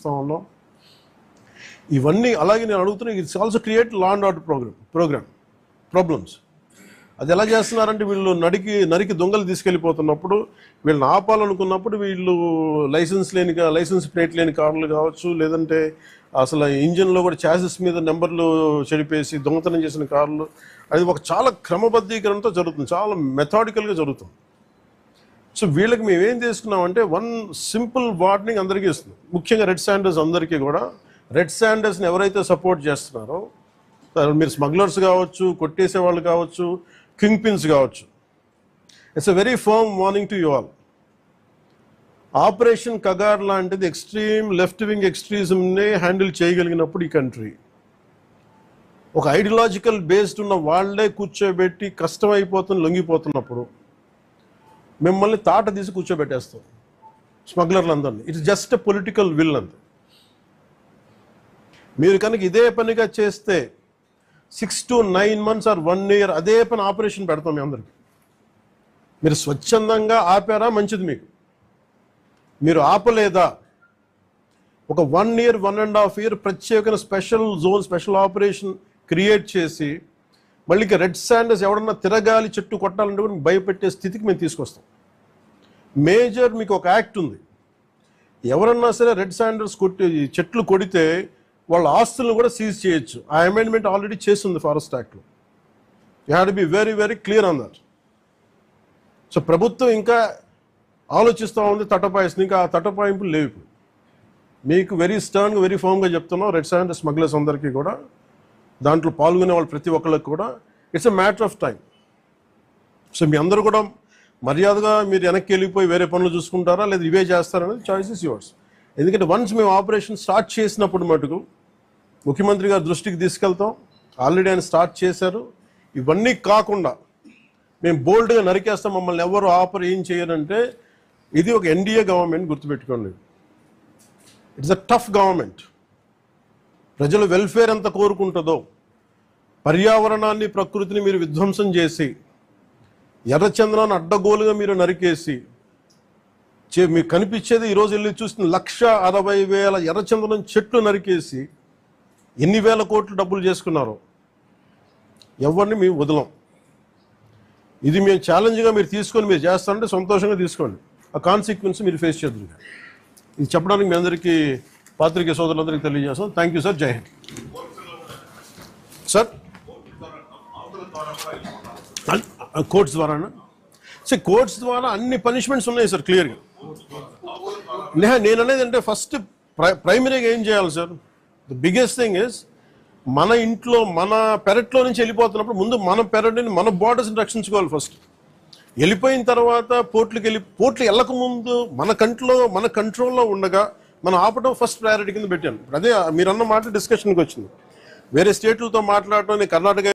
చూస్తూ ఉన్నాం. ఇవన్నీ అలాగే నేను అడుగుతున్నా, it's also create law and order problems. అది ఎలా చేస్తున్నారంటే వీళ్ళు నరికి దొంగలు తీసుకెళ్ళిపోతున్నప్పుడు వీళ్ళని ఆపాలనుకున్నప్పుడు వీళ్ళు లైసెన్స్ ప్లేట్ లేని కార్లు కావచ్చు, లేదంటే అసలు ఇంజిన్లో కూడా చాసిస్ మీద నెంబర్లు చెడిపేసి దొంగతనం చేసిన కార్లు, అది ఒక చాలా క్రమబద్ధీకరణతో జరుగుతుంది, చాలా మెథాడికల్గా జరుగుతుంది. సో వీళ్ళకి మేము ఏం చేసుకున్నామంటే వన్ సింపుల్ వార్నింగ్ అందరికీ ఇస్తుంది, ముఖ్యంగా రెడ్ శాండర్స్ అందరికీ కూడా. రెడ్ శాండర్స్ని ఎవరైతే సపోర్ట్ చేస్తున్నారో, మీరు స్మగ్లర్స్ కావచ్చు, కొట్టేసే వాళ్ళు కావచ్చు, కింగ్ పిన్స్ కావచ్చు, it's a very firm warning to you all. Operation Kagar లాంటిది ఎక్స్ట్రీమ్ లెఫ్ట్ వింగ్ ఎక్స్ట్రీజంనే హ్యాండిల్ చేయగలిగినప్పుడు ఈ కంట్రీ, ఒక ఐడియాలజికల్ బేస్డ్ ఉన్న వాళ్ళే కూర్చోబెట్టి కష్టమైపోతున్న లొంగిపోతున్నప్పుడు మిమ్మల్ని తాట తీసి కూర్చోబెట్టేస్తాం స్మగ్లర్లందరినీ. It's just a political will అంతే. మీరు కనుక ఇదే పనిగా చేస్తే 6 to 9 months or 1 year అదే పని ఆపరేషన్ పెడతాం మీ అందరికి. మీరు స్వచ్ఛందంగా ఆపారా మంచిది, మీరు ఆపలేదా ఒక 1 year 1.5 year ప్రత్యేకమైన స్పెషల్ ఆపరేషన్ క్రియేట్ చేసి మళ్ళీ రెడ్ శాండర్స్ ఎవడన్నా తిరగాలి చెట్టు కొట్టాలంటే కూడా భయపెట్టే స్థితికి మేము తీసుకొస్తాం. మేజర్ మీకు ఒక యాక్ట్ ఉంది, ఎవరన్నా సరే రెడ్ శాండర్స్ చెట్లు కొడితే వాళ్ళ ఆస్తులను కూడా సీజ్ చేయొచ్చు. ఆ అమెండ్మెంట్ ఆల్రెడీ చేస్తుంది ఫారెస్ట్ యాక్ట్లో. You have to be very very clear on that. So ప్రభుత్వం ఇంకా ఆలోచిస్తూ ఉంది తటపాయిస్తుంది, ఇంకా ఆ తటపాయింపులు లేవు. మీకు వెరీ స్టర్న్గా వెరీ ఫర్మ్గా చెప్తున్నాం, రెడ్ శాండర్ స్మగ్లర్స్ అందరికీ కూడా, దాంట్లో పాల్గొనే వాళ్ళు ప్రతి ఒక్కరికి కూడా it's a matter of time. So మీ అందరూ కూడా మర్యాదగా మీరు వెనక్కి వెళ్ళిపోయి వేరే పనులు చూసుకుంటారా లేదా ఇవే చేస్తారనేది చాయిస్ ఇస్ యువర్స్. ఎందుకంటే వన్స్ మేము ఆపరేషన్ స్టార్ట్ చేసినప్పుడు మటుకు ముఖ్యమంత్రి గారి దృష్టికి తీసుకెళ్తాం, ఆల్రెడీ ఆయన స్టార్ట్ చేశారు. ఇవన్నీ కాకుండా మేము బోల్డ్గా నరికేస్తాం, మమ్మల్ని ఎవరు ఏం చేయరంటే ఇది ఒక ఎన్డీఏ గవర్నమెంట్, గుర్తుపెట్టుకోండి. It's a tough government. ప్రజల వెల్ఫేర్ ఎంత కోరుకుంటుందో, పర్యావరణాన్ని ప్రకృతిని మీరు విధ్వంసం చేసి ఎర్రచంద్రాన్ని అడ్డగోలుగా మీరు నరికేసి మీకు కనిపించేది ఈరోజు వెళ్ళి చూస్తున్న 1,60,000 ఎర్రచంద్రం చెట్లు నరికేసి ఎన్ని వేల కోట్లు డబ్బులు చేసుకున్నారో ఎవరిని మేము వదలం. ఇది మేము ఛాలెంజ్గా మీరు తీసుకొని మీరు చేస్తారంటే సంతోషంగా తీసుకోండి, ఆ కాన్సిక్వెన్స్ మీరు ఫేస్ చేద్దరు. ఇది చెప్పడానికి మీ అందరికీ పాత్రికేయ సోదరులందరికీ తెలియజేస్తాం. Thank you sir. జై హింద్. సార్ కోర్ట్స్ ద్వారానా? సార్ కోర్ట్స్ ద్వారా అన్ని పనిష్మెంట్స్ ఉన్నాయి సార్ క్లియర్గా. నేను అనేది అంటే ఫస్ట్ ప్రైమరీగా ఏం చేయాలి sir, the biggest thing is మన ఇంట్లో మన పెరట్లో నుంచి వెళ్ళిపోతున్నప్పుడు ముందు మన పెరట్ని మన బార్డర్స్ని రక్షించుకోవాలి ఫస్ట్. వెళ్ళిపోయిన తర్వాత పోర్ట్లు వెళ్ళక ముందు మన కంట్రోల్లో ఉండగా మనం ఆపడం ఫస్ట్ ప్రయారిటీ కింద పెట్టాను. అదే మీరన్న మాట డిస్కషన్కి వచ్చింది. వేరే స్టేట్లతో మాట్లాడటం, నేను కర్ణాటక